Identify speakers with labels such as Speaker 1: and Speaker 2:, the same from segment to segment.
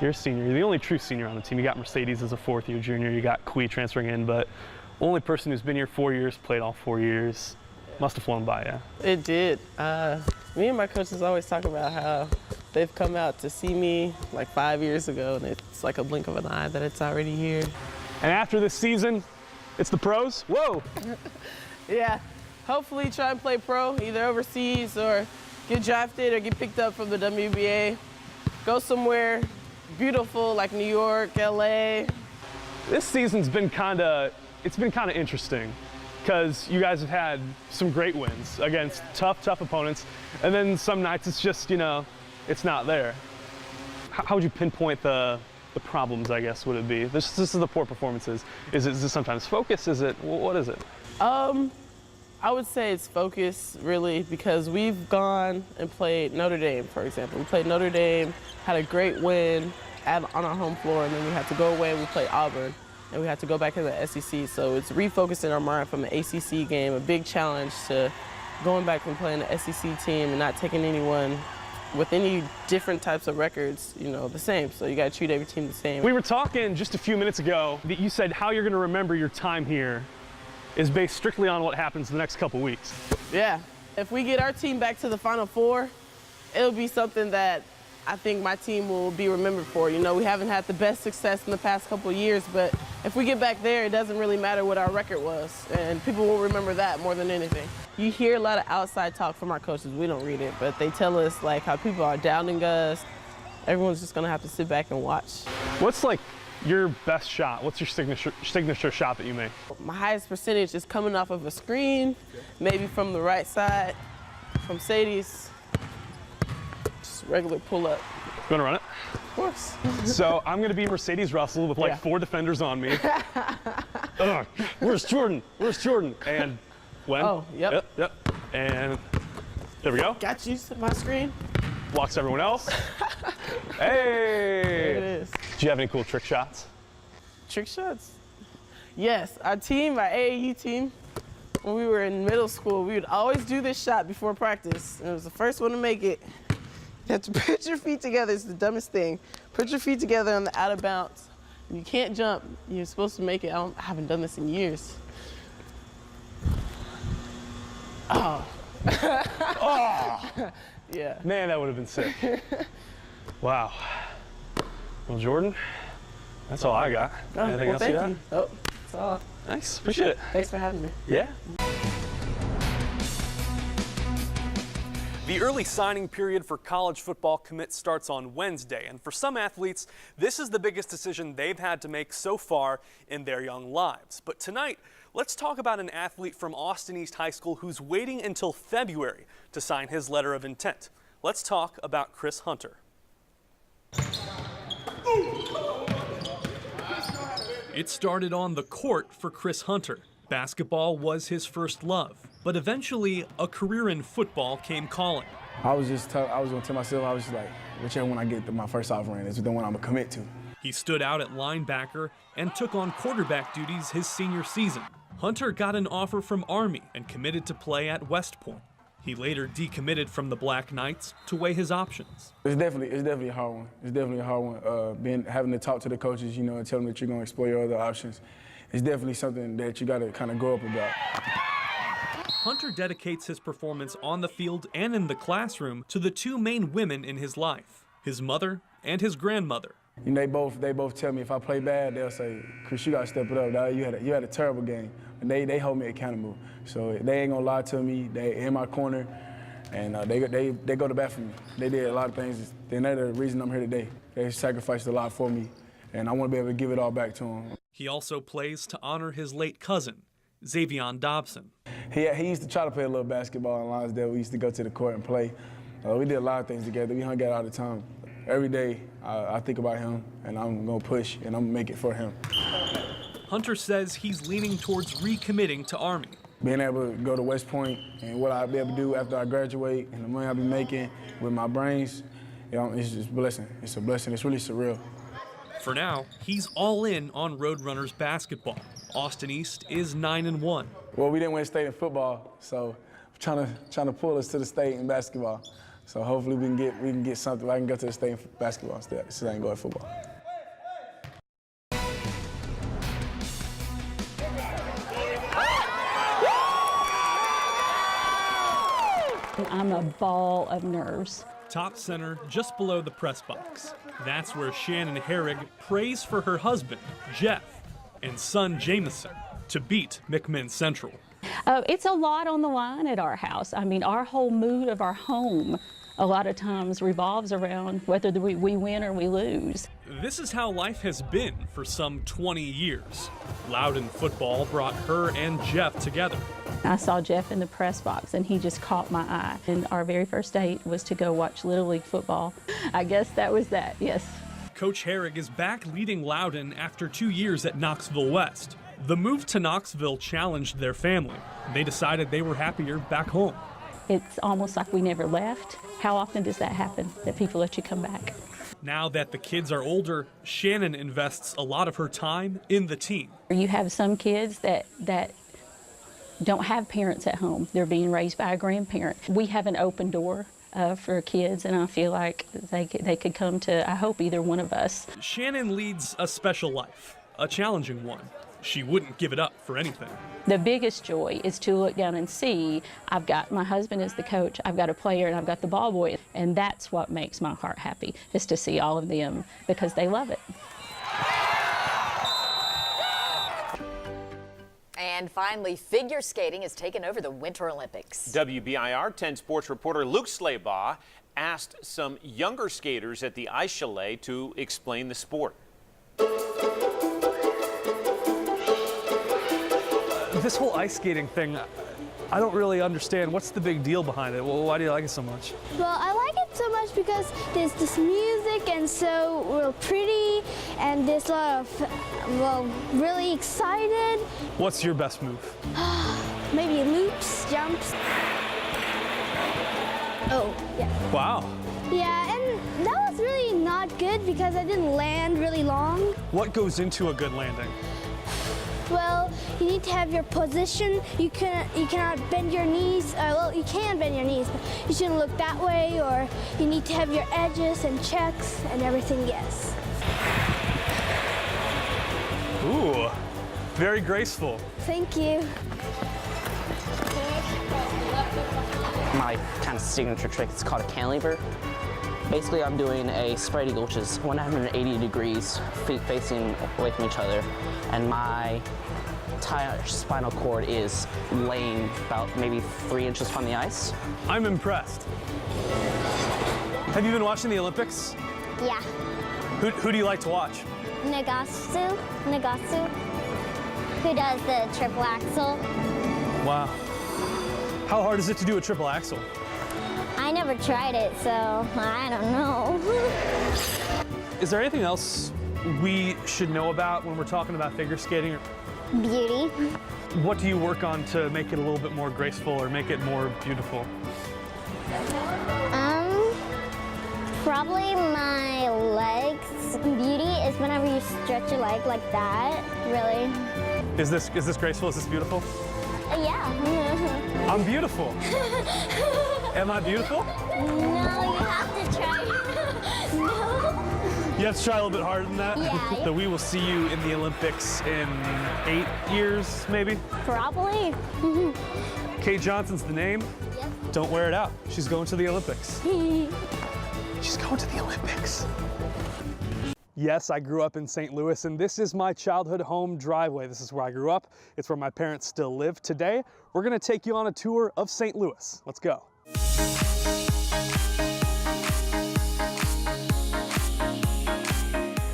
Speaker 1: You're a senior. You're the only true senior on the team. You got Mercedes as a fourth-year junior. You got Kui transferring in, but only person who's been here 4 years, played all 4 years. Must have flown by, yeah.
Speaker 2: It did. Me and my coaches always talk about how they've come out to see me like 5 years ago, and it's like a blink of an eye that it's already here.
Speaker 1: And after this season, it's the pros? Whoa!
Speaker 2: Yeah, hopefully try and play pro, either overseas or get drafted or get picked up from the WBA. Go somewhere beautiful like New York, LA.
Speaker 1: This season's been kind of interesting because you guys have had some great wins against tough opponents, and then some nights it's just, you know, it's not there. How would you pinpoint the problems, I guess, would it be? This is the poor performances. Is it sometimes focus? Is it, what is it?
Speaker 2: I would say it's focus, really, because we've gone and played Notre Dame, for example. We played Notre Dame, had a great win on our home floor, and then we had to go away and we played Auburn, and we had to go back to the SEC. So it's refocusing our mind from an ACC game, a big challenge, to going back and playing the SEC team and not taking anyone with any different types of records, you know, the same. So you got to treat every team the same.
Speaker 1: We were talking just a few minutes ago that you said how you're going to remember your time here is based strictly on what happens the next couple weeks.
Speaker 2: Yeah. If we get our team back to the Final Four, it'll be something that I think my team will be remembered for. You know, we haven't had the best success in the past couple of years, but if we get back there, it doesn't really matter what our record was, and people will remember that more than anything. You hear a lot of outside talk from our coaches. We don't read it, but they tell us like how people are downing us. Everyone's just gonna have to sit back and watch.
Speaker 1: What's like your best shot? What's your signature shot that you make?
Speaker 2: My highest percentage is coming off of a screen, maybe from the right side, from Sadie's. Just regular pull-up.
Speaker 1: You wanna run it?
Speaker 2: Of course.
Speaker 1: So I'm gonna be Mercedes Russell with like 4 defenders on me. Ugh, where's Jordan? Where's Jordan? And when?
Speaker 2: Oh, yep.
Speaker 1: Yep. And there we go.
Speaker 2: Got you, my screen.
Speaker 1: Blocks everyone else. Hey!
Speaker 2: There it is.
Speaker 1: Do you have any cool trick shots?
Speaker 2: Trick shots? Yes, our team, our AAU team, when we were in middle school, we would always do this shot before practice. And it was the first one to make it. You have to put your feet together. It's the dumbest thing. Put your feet together on the out of bounds. You can't jump. You're supposed to make it. I haven't done this in years. Oh.
Speaker 1: Oh!
Speaker 2: Yeah.
Speaker 1: Man, that would have been sick. Wow. Well, Jordan, that's all I got.
Speaker 2: Oh,
Speaker 1: Anything else
Speaker 2: thank
Speaker 1: you got?
Speaker 2: you. Oh, that's all.
Speaker 1: Thanks. Appreciate it.
Speaker 2: Thanks for having me.
Speaker 1: Yeah.
Speaker 3: The early signing period for college football commits starts on Wednesday, and for some athletes, this is the biggest decision they've had to make so far in their young lives. But tonight, let's talk about an athlete from Austin East High School who's waiting until February to sign his letter of intent. Let's talk about Chris Hunter. It started on the court for Chris Hunter. Basketball was his first love, but eventually a career in football came calling.
Speaker 4: I was going to tell myself, I was just like, whichever one I get my first offer in is the one I'm going to commit to.
Speaker 3: He stood out at linebacker and took on quarterback duties his senior season. Hunter got an offer from Army and committed to play at West Point. He later decommitted from the Black Knights to weigh his options.
Speaker 4: It's definitely a hard one. It's definitely a hard one. Having to talk to the coaches, you know, and tell them that you're going to explore your other options. It's definitely something that you got to kind of grow up about.
Speaker 3: Hunter dedicates his performance on the field and in the classroom to the two main women in his life, his mother and his grandmother.
Speaker 4: You know, they both tell me if I play bad, they'll say, Chris, you got to step it up. Dog. You had a terrible game. And they hold me accountable. So they ain't going to lie to me. They in my corner, and they go to bat for me. They did a lot of things, and they're the reason I'm here today. They sacrificed a lot for me, and I want to be able to give it all back to them.
Speaker 3: He also plays to honor his late cousin, Xavion Dobson.
Speaker 4: He used to try to play a little basketball in Lonsdale. We used to go to the court and play. We did a lot of things together. We hung out all the time. Every day, I think about him, and I'm going to push, and I'm going to make it for him.
Speaker 3: Hunter says he's leaning towards recommitting to Army.
Speaker 4: Being able to go to West Point and what I'll be able to do after I graduate and the money I'll be making with my brains, you know, it's just a blessing. It's a blessing. It's really surreal.
Speaker 3: For now, he's all in on Roadrunners basketball. Austin East is 9-1.
Speaker 4: Well, we didn't win state in football, so I'm trying to pull us to the state in basketball. So hopefully we can get something. I can go to the state in basketball instead I can go to football.
Speaker 5: I'm a ball of nerves.
Speaker 3: Top center, just below the press box. That's where Shannon Herrig prays for her husband, Jeff, and son, Jameson, to beat McMinn Central.
Speaker 5: It's a lot on the line at our house. I mean, our whole mood of our home a lot of times revolves around whether we win or we lose.
Speaker 3: This is how life has been for some 20 years. Loudon football brought her and Jeff together.
Speaker 5: I saw Jeff in the press box and he just caught my eye. And our very first date was to go watch Little League football. I guess that was that, yes.
Speaker 3: Coach Herrig is back leading Loudon after 2 years at Knoxville West. The move to Knoxville challenged their family. They decided they were happier back home.
Speaker 5: It's almost like we never left. How often does that happen, that people let you come back?
Speaker 3: Now that the kids are older, Shannon invests a lot of her time in the team.
Speaker 5: You have some kids that don't have parents at home. They're being raised by a grandparent. We have an open door for kids, and I feel like they could come to, I hope, either one of us.
Speaker 3: Shannon leads a special life, a challenging one. She wouldn't give it up for anything.
Speaker 5: The biggest joy is to look down and see I've got my husband as the coach, I've got a player, and I've got the ball boy. And that's what makes my heart happy, is to see all of them because they love it.
Speaker 6: And finally, figure skating has taken over the Winter Olympics.
Speaker 7: WBIR 10 sports reporter Luke Slaybaugh asked some younger skaters at the Ice Chalet to explain the sport.
Speaker 1: This whole ice skating thing, I don't really understand. What's the big deal behind it? Well, why do you like it so much?
Speaker 8: Well, I like it so much because there's this music and so real pretty and there's a lot of, well, really excited.
Speaker 1: What's your best move?
Speaker 8: Maybe loops, jumps. Oh, yeah.
Speaker 1: Wow.
Speaker 8: Yeah, and that was really not good because I didn't land really long.
Speaker 1: What goes into a good landing?
Speaker 8: Well, you need to have your position. You cannot bend your knees. Well, you can bend your knees, but you shouldn't look that way, or you need to have your edges and checks and everything, yes.
Speaker 1: Ooh, very graceful.
Speaker 8: Thank you.
Speaker 9: My kind of signature trick is called a cantilever. Basically, I'm doing a spread eagle, which is 180 degrees, feet facing away from each other, and my entire spinal cord is laying about maybe 3 inches from the ice.
Speaker 1: I'm impressed. Have you been watching the Olympics?
Speaker 8: Yeah.
Speaker 1: Who do you like to watch?
Speaker 8: Nagasu, who does the triple axel.
Speaker 1: Wow. How hard is it to do a triple axel?
Speaker 8: I never tried it, so I don't know.
Speaker 1: Is there anything else we should know about when we're talking about figure skating?
Speaker 8: Beauty.
Speaker 1: What do you work on to make it a little bit more graceful or make it more beautiful?
Speaker 8: Probably my legs. Beauty is whenever you stretch your leg like that, really.
Speaker 1: Is this graceful? Is this beautiful?
Speaker 8: Yeah.
Speaker 1: I'm beautiful. Am I beautiful?
Speaker 8: No, you have to try. No.
Speaker 1: You have to try a little bit harder than that?
Speaker 8: Yeah.
Speaker 1: So we will see you in the Olympics in 8 years, maybe?
Speaker 8: Probably.
Speaker 1: Kate Johnson's the name.
Speaker 8: Yep.
Speaker 1: Don't wear it out. She's going to the Olympics. She's going to the Olympics. Yes, I grew up in St. Louis, and this is my childhood home driveway. This is where I grew up. It's where my parents still live. Today, we're gonna take you on a tour of St. Louis. Let's go.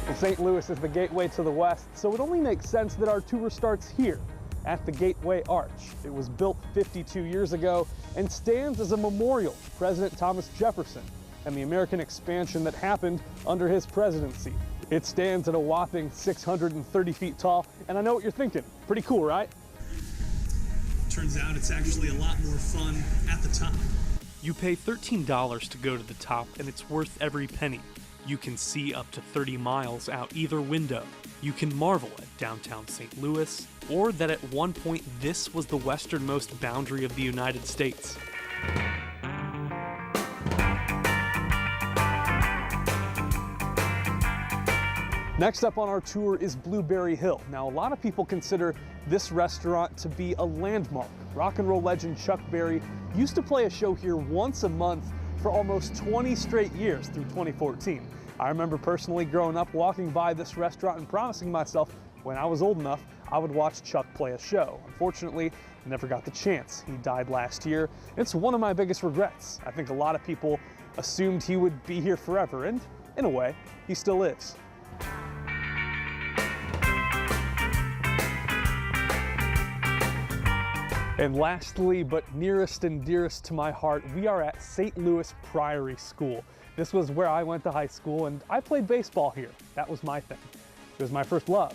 Speaker 1: Well, St. Louis is the gateway to the west, so it only makes sense that our tour starts here at the Gateway Arch. It was built 52 years ago and stands as a memorial to President Thomas Jefferson and the American expansion that happened under his presidency. It stands at a whopping 630 feet tall, and I know what you're thinking. Pretty cool, right?
Speaker 3: Turns out it's actually a lot more fun at the top. You pay $13 to go to the top, and it's worth every penny. You can see up to 30 miles out either window. You can marvel at downtown St. Louis, or that at one point this was the westernmost boundary of the United States.
Speaker 1: Next up on our tour is Blueberry Hill. Now, a lot of people consider this restaurant to be a landmark. Rock and roll legend Chuck Berry used to play a show here once a month for almost 20 straight years through 2014. I remember personally growing up walking by this restaurant and promising myself when I was old enough I would watch Chuck play a show. Unfortunately, I never got the chance. He died last year. It's one of my biggest regrets. I think a lot of people assumed he would be here forever, and in a way, he still is. And lastly, but nearest and dearest to my heart, we are at St. Louis Priory School. This was where I went to high school, and I played baseball here. That was my thing. It was my first love.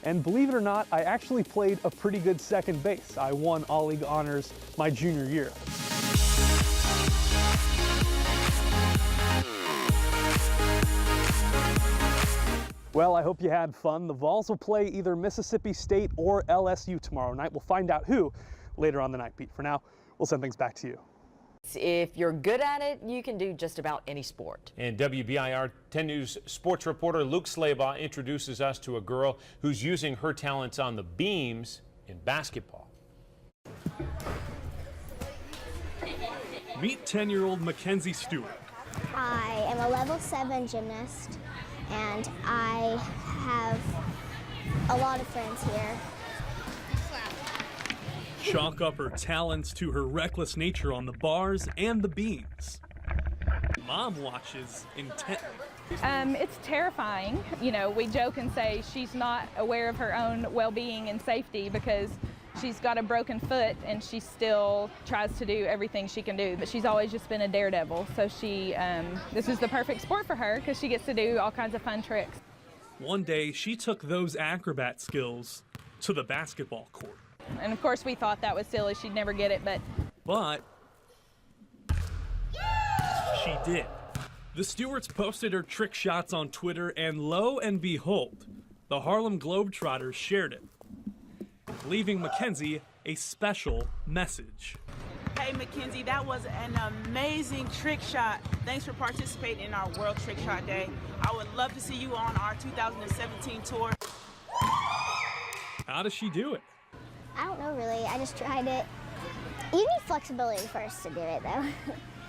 Speaker 1: And believe it or not, I actually played a pretty good second base. I won All-League honors my junior year. Well, I hope you had fun. The Vols will play either Mississippi State or LSU tomorrow night. We'll find out who later on the night, Pete. For now, we'll send things back to you.
Speaker 6: If you're good at it, you can do just about any sport.
Speaker 7: And WBIR 10 News sports reporter Luke Slabaugh introduces us to a girl who's using her talents on the beams in basketball.
Speaker 1: Meet 10-year-old Mackenzie Stewart.
Speaker 8: I am a level 7 gymnast, and I have a lot of friends here.
Speaker 1: Chalk up her talents to her reckless nature on the bars and the beams. Mom watches intently.
Speaker 10: It's terrifying. You know, we joke and say she's not aware of her own well-being and safety because she's got a broken foot and she still tries to do everything she can do, but she's always just been a daredevil. So this is the perfect sport for her because she gets to do all kinds of fun tricks.
Speaker 1: One day, she took those acrobat skills to the basketball court.
Speaker 10: And of course we thought that was silly, she'd never get it, but
Speaker 1: she did. The Stewarts posted her trick shots on Twitter, and lo and behold, the Harlem Globetrotters shared it, leaving Mackenzie a special message.
Speaker 11: Hey Mackenzie, that was an amazing trick shot. Thanks for participating in our World Trick Shot Day. I would love to see you on our 2017 tour.
Speaker 1: How does she do it?
Speaker 8: I don't know really, I just tried it. You need flexibility first to do it though.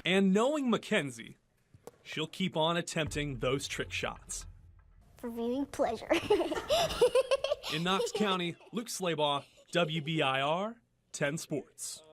Speaker 1: And knowing Mackenzie, she'll keep on attempting those trick shots.
Speaker 8: For viewing pleasure.
Speaker 1: In Knox County, Luke Slabaugh, WBIR 10 Sports.